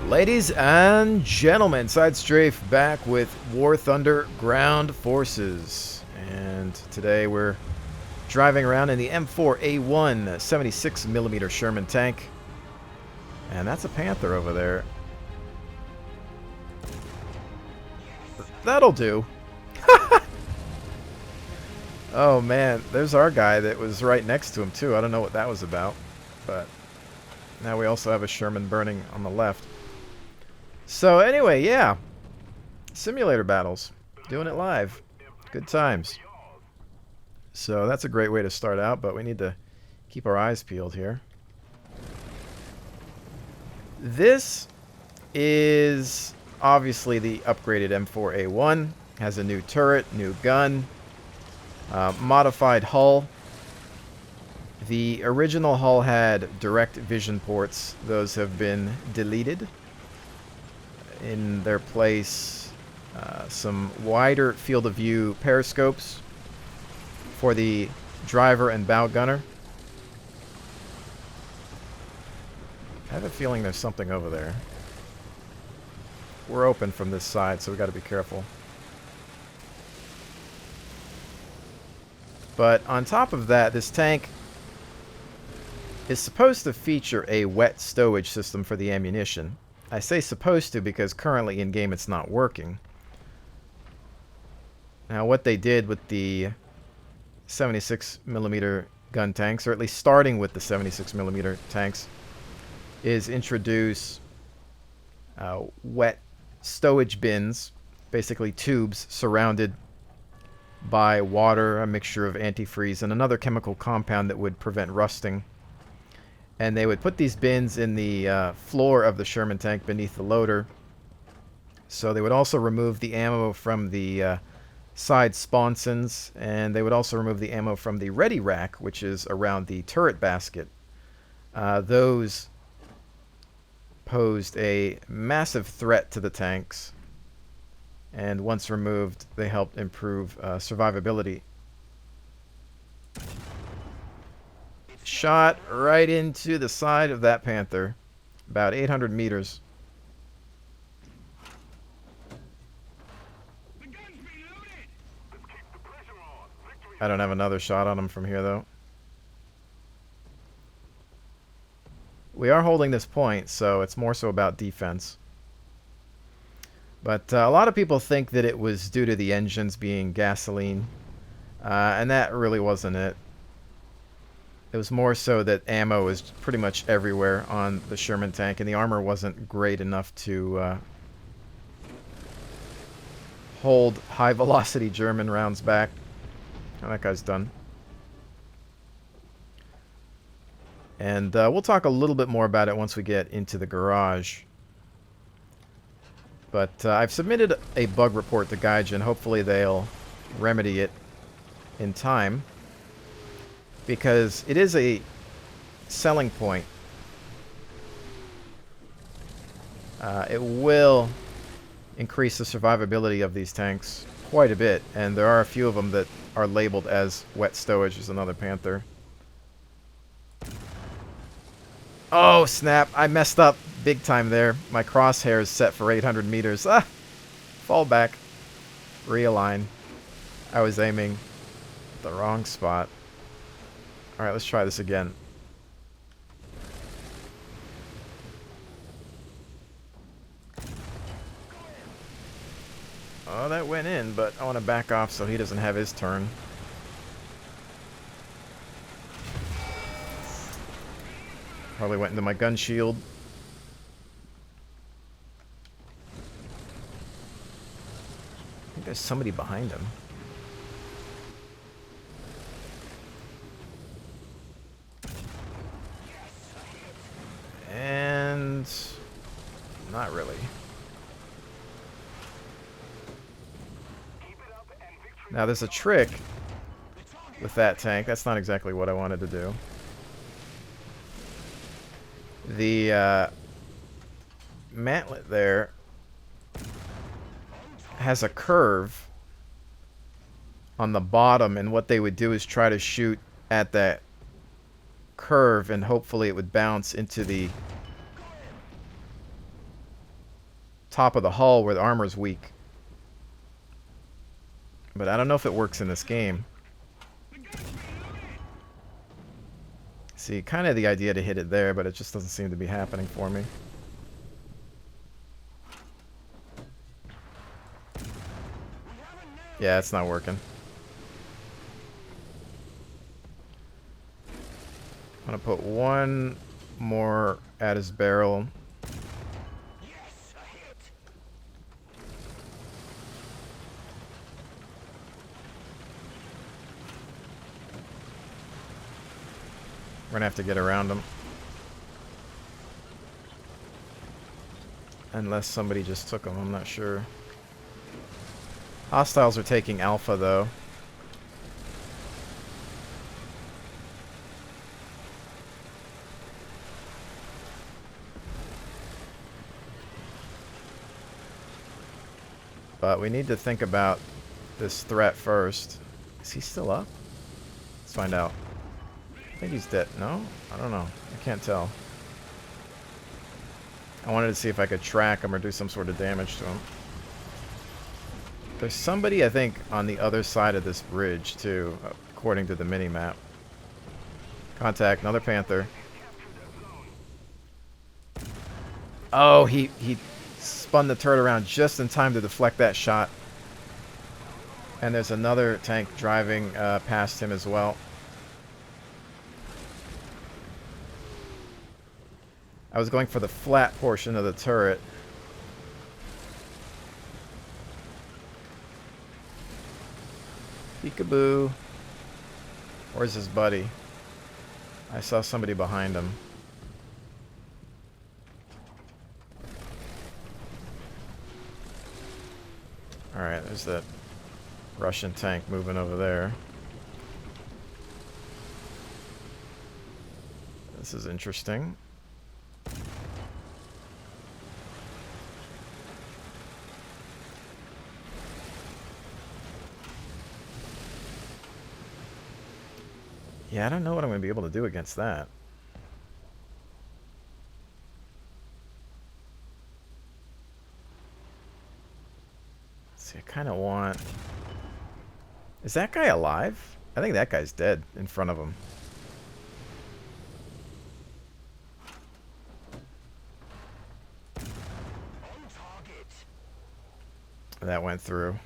Ladies and gentlemen, SideStrafe back with War Thunder Ground Forces. And today we're driving around in the M4A1 76mm Sherman tank. And that's a Panther over there. That'll do. Oh man, there's our guy that was right next to him too. I don't know what that was about. But now we also have a Sherman burning on the left. So anyway, yeah. Simulator battles. Doing it live. Good times. So that's a great way to start out, but we need to keep our eyes peeled here. This is obviously the upgraded M4A1. Has a new turret, new gun, modified hull. The original hull had direct vision ports. Those have been deleted. In their place, some wider field of view periscopes for the driver and bow gunner. I have a feeling there's something over there. We're open from this side, so we got to be careful. But on top of that, this tank is supposed to feature a wet stowage system for the ammunition. I say supposed to because currently in game it's not working. Now what they did with the 76mm gun tanks, or at least starting with the 76mm tanks, is introduce wet stowage bins, basically tubes surrounded by water, a mixture of antifreeze, and another chemical compound that would prevent rusting. And they would put these bins in the floor of the Sherman tank beneath the loader. So they would also remove the ammo from the side sponsons, and they would also remove the ammo from the ready rack, which is around the turret basket. Those posed a massive threat to the tanks, and once removed, they helped improve survivability. Shot right into the side of that Panther, about 800 meters. I don't have another shot on him from here, though. We are holding this point, so it's more so about defense. But a lot of people think that it was due to the engines being gasoline, and that really wasn't it. It was more so that ammo was pretty much everywhere on the Sherman tank, and the armor wasn't great enough to hold high-velocity German rounds back. Oh, that guy's done. And we'll talk a little bit more about it once we get into the garage. But I've submitted a bug report to Gaijin. Hopefully they'll remedy it in time, because it is a selling point. It will increase the survivability of these tanks quite a bit, and there are a few of them that are labeled as wet stowage. There's another Panther. Oh, snap. I messed up big time there. My crosshair is set for 800 meters. Ah! Fall back. Realign. I was aiming at the wrong spot. Alright, let's try this again. Oh, that went in, but I want to back off so he doesn't have his turn. Probably went into my gun shield. I think there's somebody behind him. And not really. Now there's a trick with that tank. That's not exactly what I wanted to do. The mantlet there has a curve on the bottom, and what they would do is try to shoot at that curve, and hopefully it would bounce into the top of the hull where the armor's weak. But I don't know if it works in this game. See, kind of the idea to hit it there, but it just doesn't seem to be happening for me. Yeah, it's not working. I'm gonna put one more at his barrel. Yes, a hit. We're gonna have to get around him. Unless somebody just took him, I'm not sure. Hostiles are taking Alpha, though. But we need to think about this threat first. Is he still up? Let's find out. I think he's dead. No? I don't know. I can't tell. I wanted to see if I could track him or do some sort of damage to him. There's somebody, I think, on the other side of this bridge, too, according to the mini-map. Contact, another Panther. Oh, he spun the turret around just in time to deflect that shot. And there's another tank driving past him as well. I was going for the flat portion of the turret. Peekaboo. Where's his buddy? I saw somebody behind him. Alright, there's that Russian tank moving over there. This is interesting. Yeah, I don't know what I'm going to be able to do against that. Let's see, I kind of want... Is that guy alive? I think that guy's dead in front of him. On target. That went through.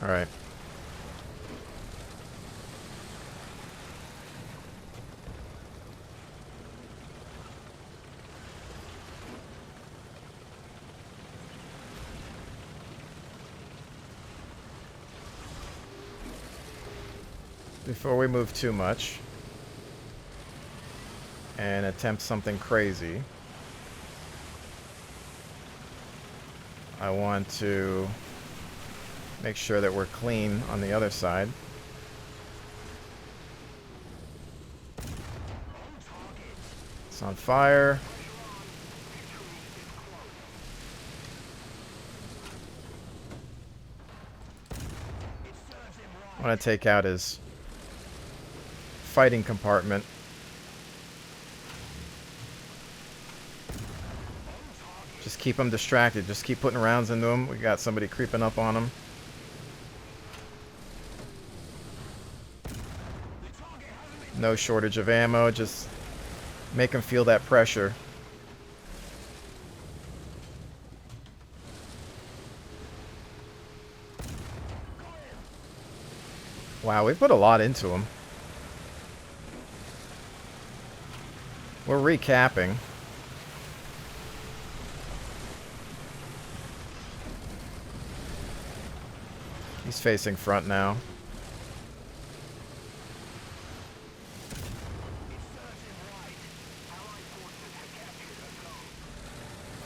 All right. Before we move too much and attempt something crazy, I want to make sure that we're clean on the other side. It's on fire. I want to take out his fighting compartment. Just keep him distracted. Just keep putting rounds into him. We got somebody creeping up on him. No shortage of ammo. Just make him feel that pressure. Wow, we put a lot into him. We're recapping. He's facing front now.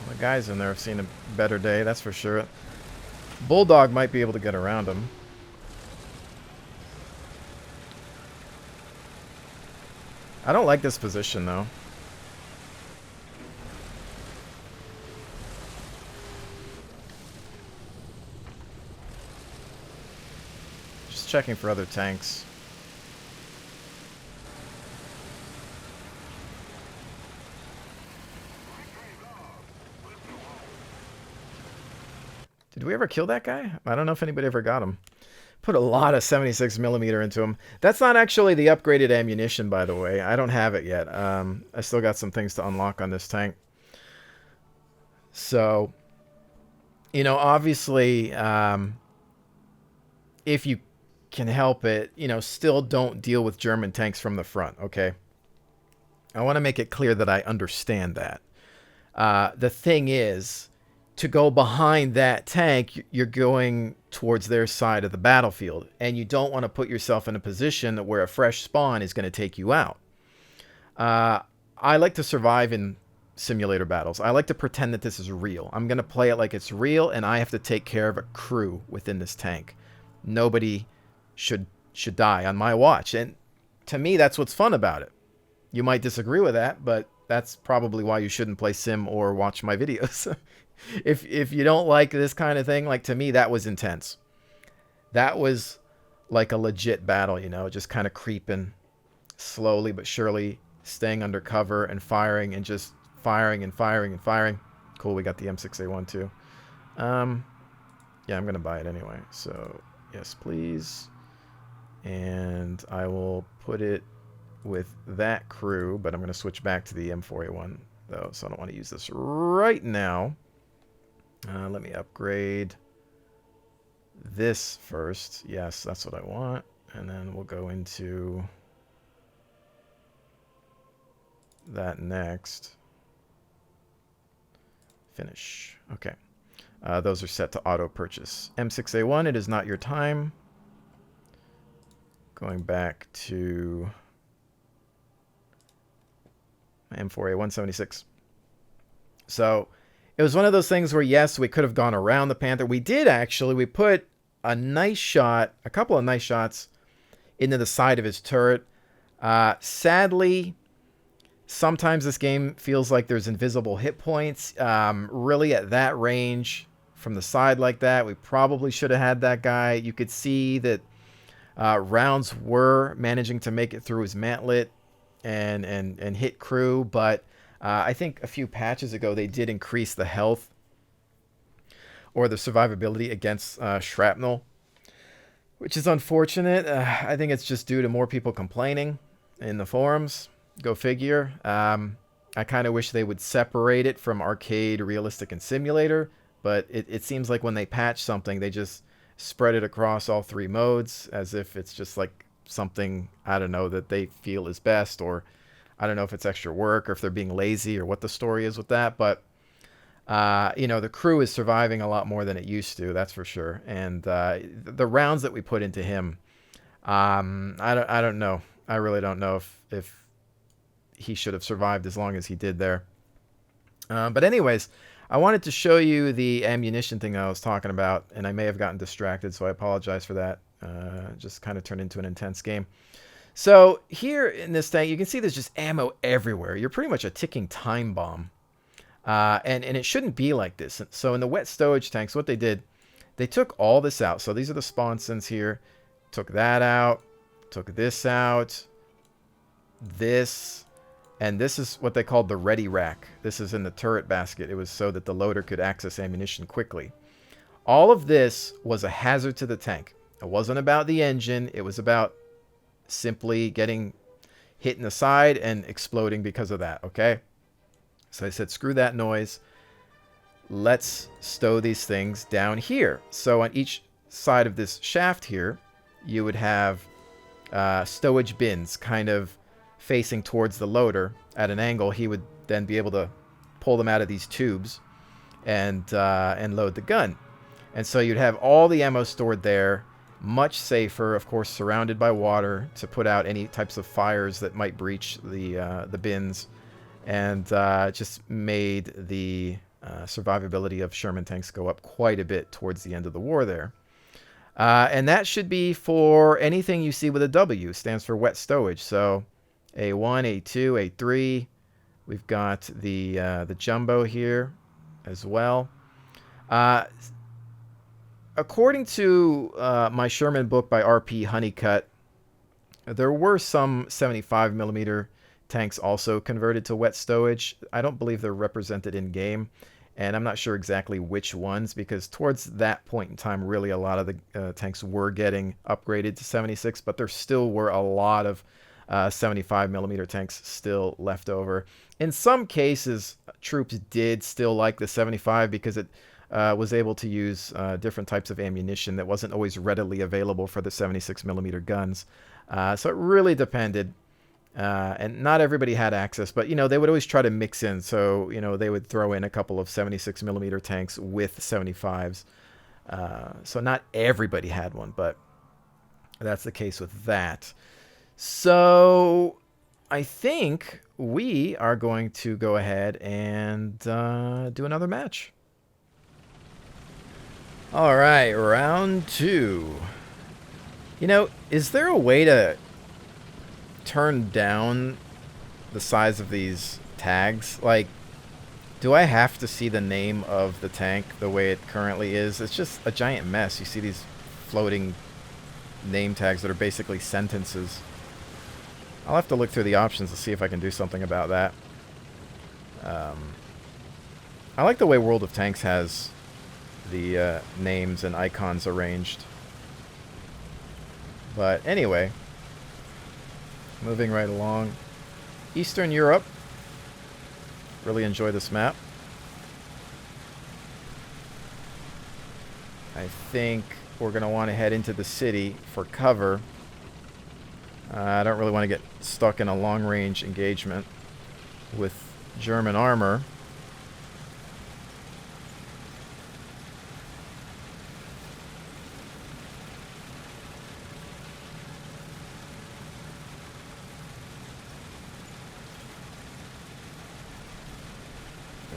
The guys in there have seen a better day, that's for sure. Bulldog might be able to get around him. I don't like this position, though. Just checking for other tanks. Did we ever kill that guy? I don't know if anybody ever got him. Put a lot of 76 millimeter into him. That's not actually the upgraded ammunition, by the way. I don't have it yet. I still got some things to unlock on this tank. So, you know, obviously, if you can help it, you know, still don't deal with German tanks from the front, okay? I want to make it clear that I understand that. The thing is, to go behind that tank, you're going towards their side of the battlefield, and you don't want to put yourself in a position where a fresh spawn is going to take you out. I like to survive in simulator battles. I like to pretend that this is real. I'm going to play it like it's real, and I have to take care of a crew within this tank. Nobody should die on my watch, and to me, that's what's fun about it. You might disagree with that, but that's probably why you shouldn't play sim or watch my videos. If you don't like this kind of thing, like to me, that was intense. That was like a legit battle, you know, just kind of creeping slowly but surely, staying under cover and firing and just firing and firing and firing. Cool, we got the M4A1 too. Yeah, I'm going to buy it anyway. So, yes, please. And I will put it with that crew, but I'm going to switch back to the M4A1 though, so I don't want to use this right now. Let me upgrade this first. Yes, that's what I want. And then we'll go into that next. Finish. Okay. Those are set to auto purchase. M4A1, it is not your time. Going back to M4A176. So it was one of those things where, yes, we could have gone around the Panther. We did actually. We put a nice shot, a couple of nice shots into the side of his turret. Sadly, sometimes this game feels like there's invisible hit points. Really, at that range, from the side like that, we probably should have had that guy. You could see that rounds were managing to make it through his mantlet and hit crew, but I think a few patches ago they did increase the health or the survivability against shrapnel, which is unfortunate. I think it's just due to more people complaining in the forums. Go figure. I kind of wish they would separate it from arcade, realistic, and simulator, but it seems like when they patch something, they just spread it across all three modes as if it's just like something, I don't know, that they feel is best, or I don't know if it's extra work or if they're being lazy or what the story is with that. But, you know, the crew is surviving a lot more than it used to, that's for sure. And the rounds that we put into him, I don't know. I really don't know if he should have survived as long as he did there. But anyways, I wanted to show you the ammunition thing I was talking about, and I may have gotten distracted, so I apologize for that. Just kind of turned into an intense game. So here in this tank, you can see there's just ammo everywhere. You're pretty much a ticking time bomb. And it shouldn't be like this. So in the wet stowage tanks, what they did, they took all this out. So these are the spawn sins here. Took that out. Took this out. This. And this is what they called the ready rack. This is in the turret basket. It was so that the loader could access ammunition quickly. All of this was a hazard to the tank. It wasn't about the engine. It was about simply getting hit in the side and exploding because of that, okay? So I said, screw that noise. Let's stow these things down here. So on each side of this shaft here, you would have stowage bins kind of facing towards the loader at an angle. He would then be able to pull them out of these tubes and load the gun. And so you'd have all the ammo stored there, much safer, of course, surrounded by water to put out any types of fires that might breach the bins, and just made the survivability of Sherman tanks go up quite a bit towards the end of the war there. And that should be for anything you see with a W. Stands for wet stowage. So A1, A2, A3. We've got the jumbo here as well. According to my Sherman book by R.P. Honeycutt, there were some 75mm tanks also converted to wet stowage. I don't believe they're represented in game. And I'm not sure exactly which ones, because towards that point in time, really a lot of the tanks were getting upgraded to 76, but there still were a lot of 75 millimeter tanks still left over. In some cases, troops did still like the 75 because it was able to use different types of ammunition that wasn't always readily available for the 76 millimeter guns. So it really depended. And not everybody had access, but, you know, they would always try to mix in. So, you know, they would throw in a couple of 76 millimeter tanks with 75s. So not everybody had one, but that's the case with that. So I think we are going to go ahead and do another match. All right, round 2. You know, is there a way to turn down the size of these tags? Like, do I have to see the name of the tank the way it currently is? It's just a giant mess. You see these floating name tags that are basically sentences. I'll have to look through the options to see if I can do something about that. I like the way World of Tanks has the names and icons arranged. But anyway, moving right along. Eastern Europe. Really enjoy this map. I think we're going to want to head into the city for cover. I don't really want to get stuck in a long-range engagement with German armor.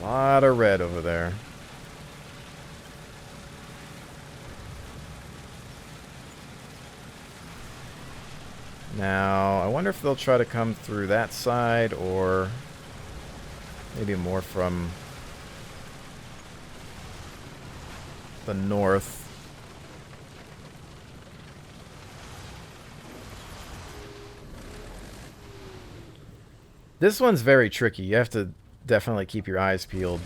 A lot of red over there. Now, I wonder if they'll try to come through that side, or maybe more from the north. This one's very tricky. You have to definitely keep your eyes peeled.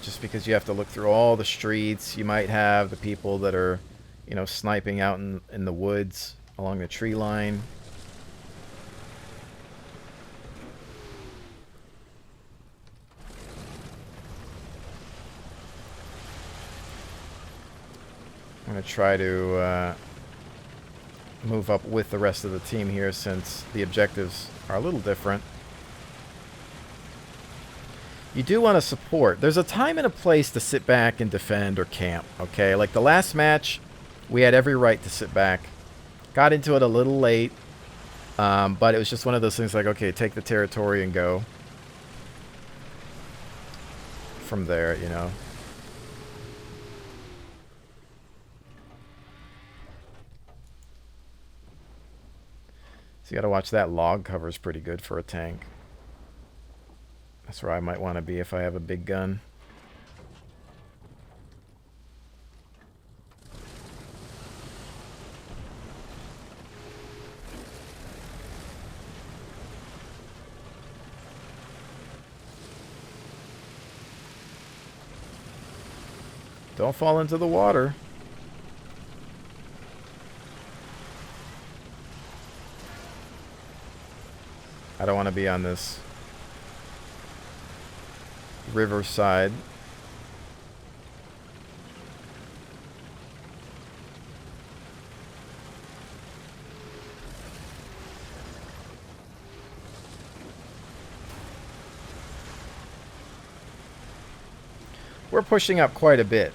Just because you have to look through all the streets. You might have the people that are, you know, sniping out in the woods along the tree line. I'm going to try to move up with the rest of the team here, since the objectives are a little different. You do want to support. There's a time and a place to sit back and defend or camp, okay? Like the last match, we had every right to sit back. Got into it a little late, but it was just one of those things like, okay, take the territory and go from there, you know. So you got to watch that. Log cover is pretty good for a tank. That's where I might want to be if I have a big gun. Don't fall into the water. I don't want to be on this riverside. We're pushing up quite a bit.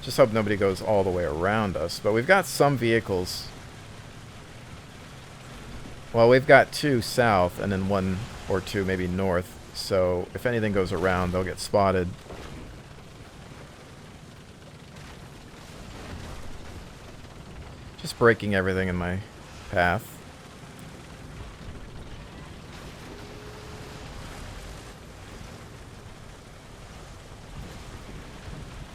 Just hope nobody goes all the way around us. But we've got some vehicles. Well, we've got 2 south and then 1 or 2 maybe north. So if anything goes around, they'll get spotted. Just breaking everything in my path.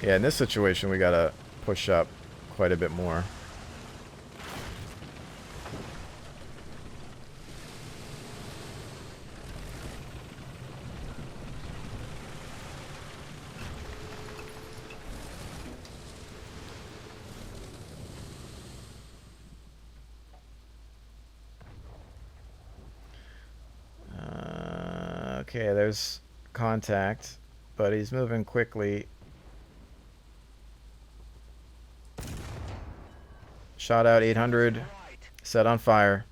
Yeah, in this situation, we gotta push up quite a bit more. Okay, there's contact, but he's moving quickly. Shot out 800. Set on fire.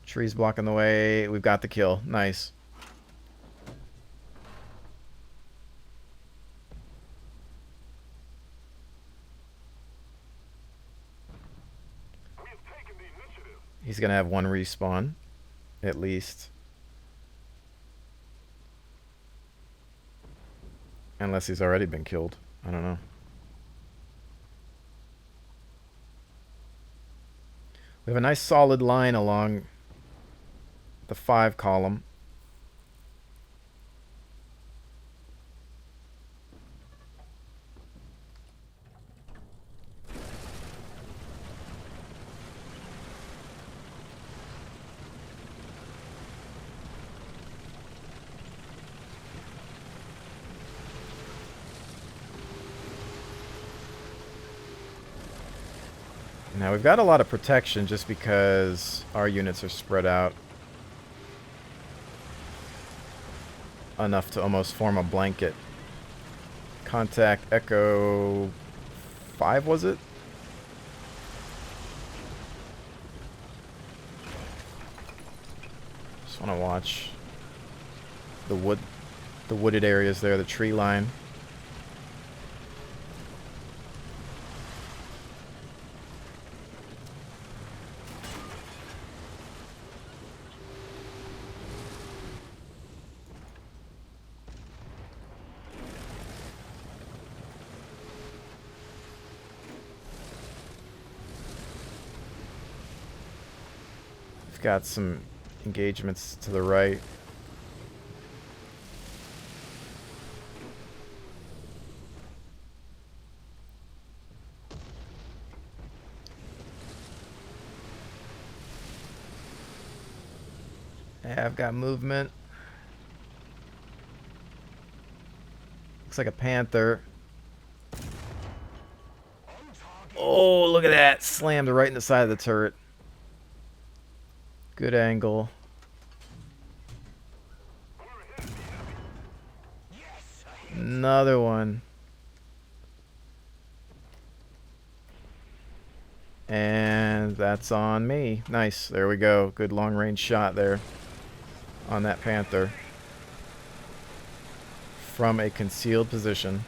Trees blocking the way. We've got the kill. Nice. He's going to have one respawn, at least. Unless he's already been killed. I don't know. We have a nice solid line along the 5 column. Now we've got a lot of protection just because our units are spread out enough to almost form a blanket. Contact Echo 5, was it? Just want to watch the wooded areas there, the tree line. Got some engagements to the right. Yeah, I've got movement. Looks like a panther. Oh, look at that. Slammed right in the side of the turret. Good angle. Another one. And that's on me. Nice. There we go. Good long range shot there on that panther from a concealed position.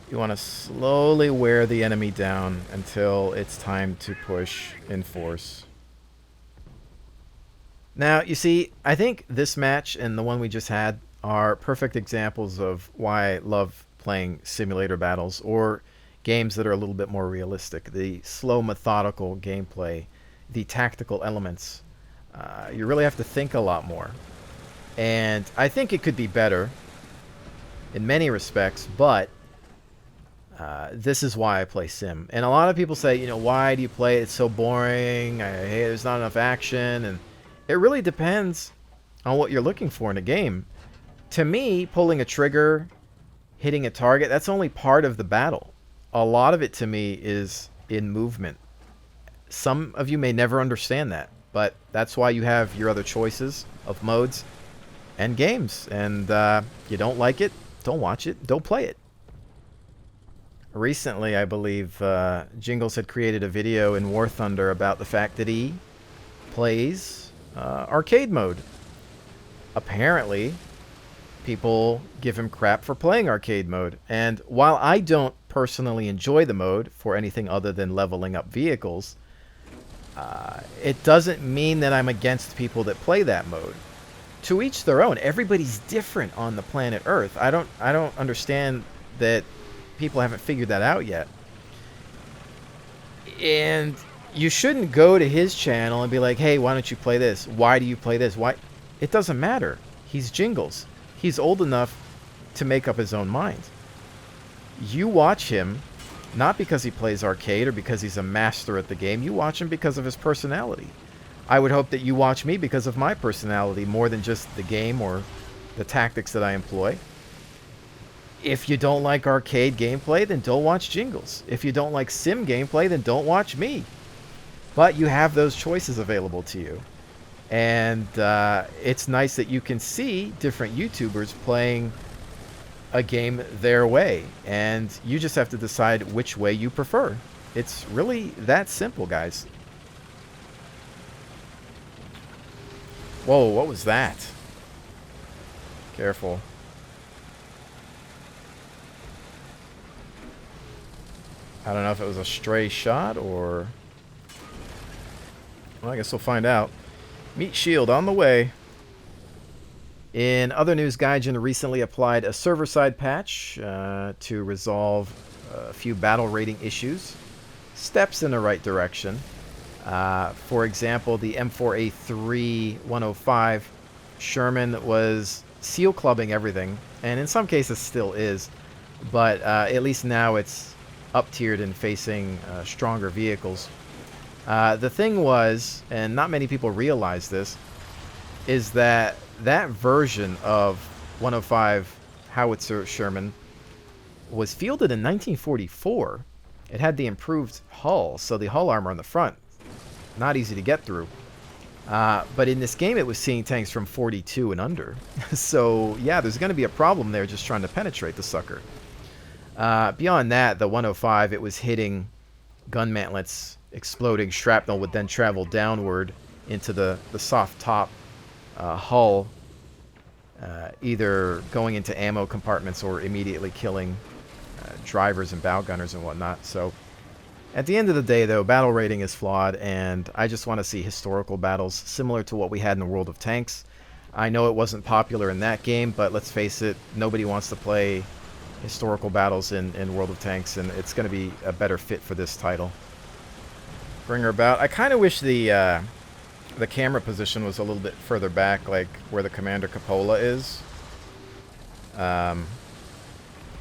You want to slowly wear the enemy down until it's time to push in force. Now, you see, I think this match and the one we just had are perfect examples of why I love playing simulator battles or games that are a little bit more realistic. The slow, methodical gameplay, the tactical elements. You really have to think a lot more. And I think it could be better in many respects, but this is why I play sim. And a lot of people say, you know, why do you play it? It's so boring. Hey, there's not enough action. And it really depends on what you're looking for in a game. To me, pulling a trigger, hitting a target, that's only part of the battle. A lot of it to me is in movement. Some of you may never understand that, but that's why you have your other choices of modes and games. And you don't like it, don't watch it, don't play it. Recently, I believe Jingles had created a video in War Thunder about the fact that he plays arcade mode. Apparently, people give him crap for playing arcade mode. And while I don't personally enjoy the mode for anything other than leveling up vehicles, it doesn't mean that I'm against people that play that mode. To each their own. Everybody's different on the planet Earth. I don't understand that people haven't figured that out yet. And you shouldn't go to his channel and be like, hey, why don't you play this? Why do you play this? Why? It doesn't matter. He's Jingles. He's old enough to make up his own mind. You watch him not because he plays arcade or because he's a master at the game. You watch him because of his personality. I would hope that you watch me because of my personality more than just the game or the tactics that I employ. If you don't like arcade gameplay, then don't watch Jingles. If you don't like sim gameplay, then don't watch me. But you have those choices available to you. And it's nice that you can see different YouTubers playing a game their way. And you just have to decide which way you prefer. It's really that simple, guys. Whoa, what was that? Careful. I don't know if it was a stray shot or... Well, I guess we'll find out. Meat shield on the way. In other news, Gaijin recently applied a server-side patch to resolve a few battle rating issues. Steps in the right direction. For example, the M4A1 105 Sherman was seal clubbing everything, and in some cases still is, but at least now it's up-tiered and facing stronger vehicles. The thing was, and not many people realize this, is that that version of 105 howitzer Sherman was fielded in 1944. It had the improved hull, so the hull armor on the front, not easy to get through. But in this game, it was seeing tanks from 42 and under. So, yeah, there's going to be a problem there just trying to penetrate the sucker. Beyond that, the 105, it was hitting gun mantlets. Exploding shrapnel would then travel downward into the soft top hull, either going into ammo compartments or immediately killing drivers and bow gunners and whatnot. So, at the end of the day, though, battle rating is flawed, and I just want to see historical battles similar to what we had in the World of Tanks. I know it wasn't popular in that game, but let's face it, nobody wants to play historical battles in World of Tanks, and it's going to be a better fit for this title. Bring her about. I kind of wish the camera position was a little bit further back, like where the Commander Cupola is.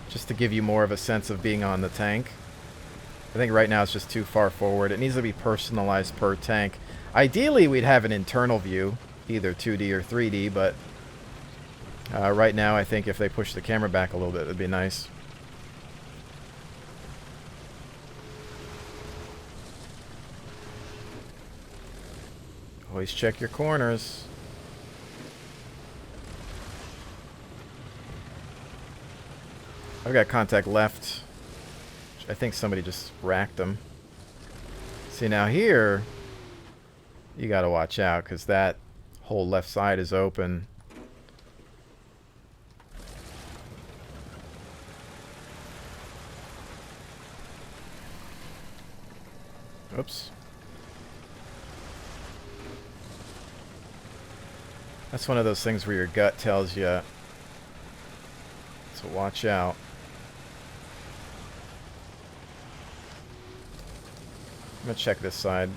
Just to give you more of a sense of being on the tank. I think right now it's just too far forward. It needs to be personalized per tank. Ideally, we'd have an internal view, either 2D or 3D, but right now I think if they push the camera back a little bit, it'd be nice. Always check your corners. I've got contact left. I think somebody just racked them. See, now here, you gotta watch out, because that whole left side is open. Oops. That's one of those things where your gut tells you, so watch out. I'm gonna check this side.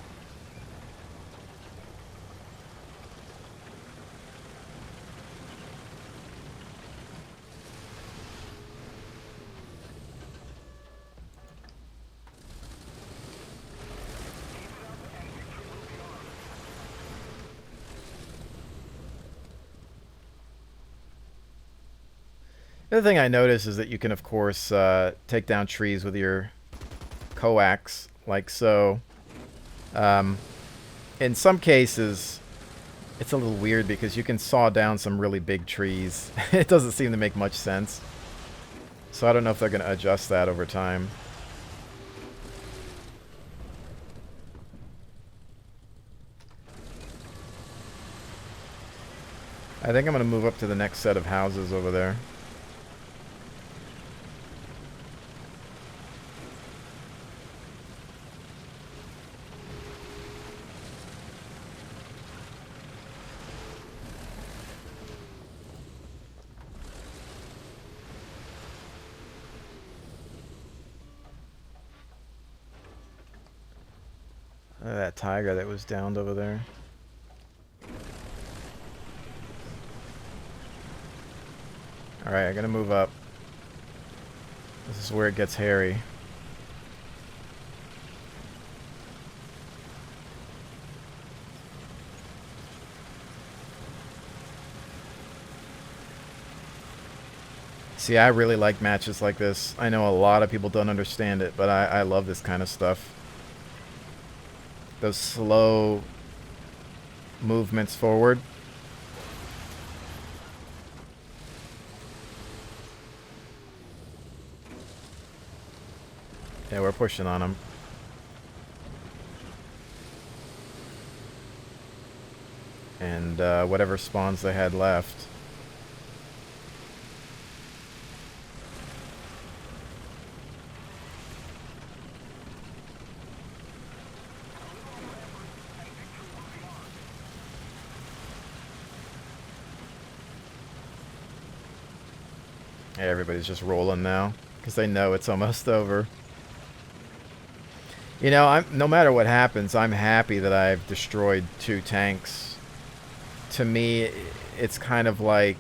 The other thing I notice is that you can, of course, take down trees with your coax, like so. In some cases, it's a little weird because you can saw down some really big trees. It doesn't seem to make much sense. So I don't know if they're going to adjust that over time. I think I'm going to move up to the next set of houses over there. That tiger that was downed over there. Alright, I'm gonna move up. This is where it gets hairy. See, I really like matches like this. I know a lot of people don't understand it, but I love this kind of stuff. Those slow movements forward. Yeah, we're pushing on them. And whatever spawns they had left. Yeah, everybody's just rolling now because they know it's almost over. You know, no matter what happens, I'm happy that I've destroyed 2 tanks. To me, it's kind of like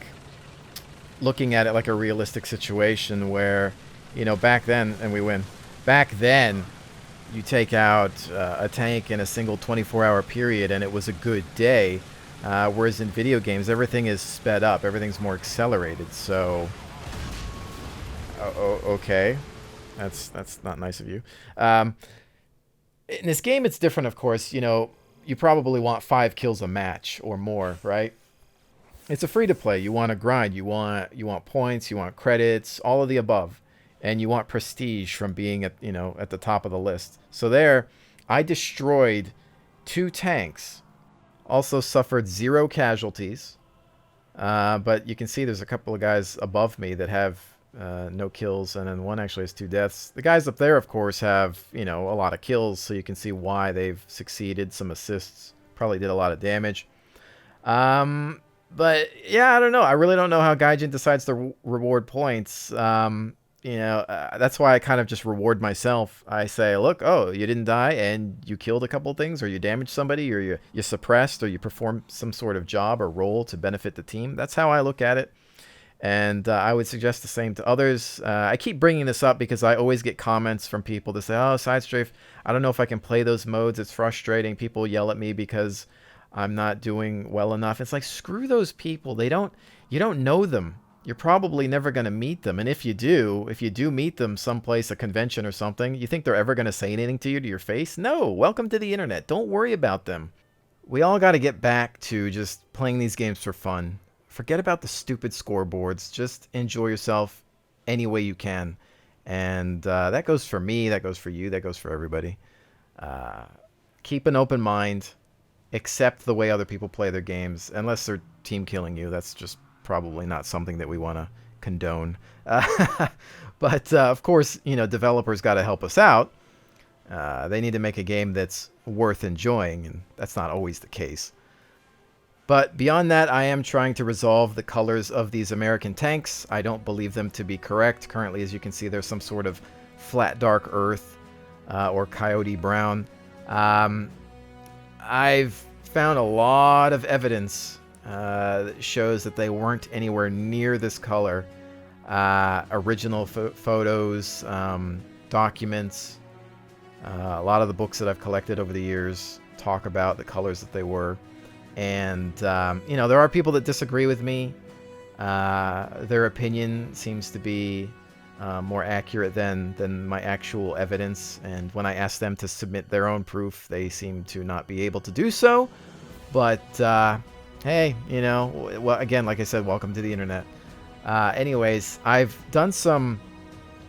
looking at it like a realistic situation where, you know, back then, and we win. Back then, you take out a tank in a single 24-hour period and it was a good day. Whereas in video games, everything is sped up. Everything's more accelerated. So, okay. That's not nice of you. In this game, it's different, of course. You know, you probably want 5 kills a match or more, right? It's a free-to-play. You want to grind. You want points. You want credits. All of the above, and you want prestige from being at at the top of the list. So there, I destroyed 2 tanks. Also suffered 0 casualties. But you can see there's a couple of guys above me that have no kills, and then one actually has 2 deaths. The guys up there, of course, have, a lot of kills, so you can see why they've succeeded. Some assists, probably did a lot of damage. But, yeah, I don't know. I really don't know how Gaijin decides to reward points. That's why I kind of just reward myself. I say, look, oh, you didn't die, and you killed a couple things, or you damaged somebody, or you suppressed, or you performed some sort of job or role to benefit the team. That's how I look at it. And I would suggest the same to others. I keep bringing this up because I always get comments from people that say, oh, SideStrafe, I don't know if I can play those modes. It's frustrating. People yell at me because I'm not doing well enough. It's like, screw those people. You don't know them. You're probably never going to meet them. And if you do meet them someplace, a convention or something, you think they're ever going to say anything to you to your face? No. Welcome to the internet. Don't worry about them. We all got to get back to just playing these games for fun. Forget about the stupid scoreboards. Just enjoy yourself any way you can. And that goes for me. That goes for you. That goes for everybody. Keep an open mind. Accept the way other people play their games. Unless they're team killing you. That's just probably not something that we want to condone. But, of course, developers got to help us out. They need to make a game that's worth enjoying. And that's not always the case. But beyond that, I am trying to resolve the colors of these American tanks. I don't believe them to be correct. Currently, as you can see, there's some sort of flat dark earth or coyote brown. I've found a lot of evidence that shows that they weren't anywhere near this color. Original photos, documents, a lot of the books that I've collected over the years talk about the colors that they were. And, there are people that disagree with me. Their opinion seems to be more accurate than my actual evidence. And when I ask them to submit their own proof, they seem to not be able to do so. But, hey, well, again, like I said, welcome to the internet. Anyways, I've done some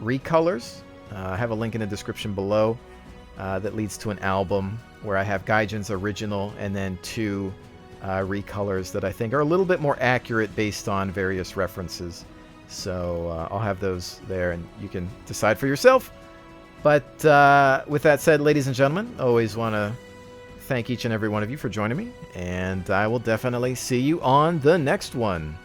recolors. I have a link in the description below that leads to an album where I have Gaijin's original and then 2 recolors that I think are a little bit more accurate based on various references. So I'll have those there and you can decide for yourself. But with that said, ladies and gentlemen, always want to thank each and every one of you for joining me. And I will definitely see you on the next one.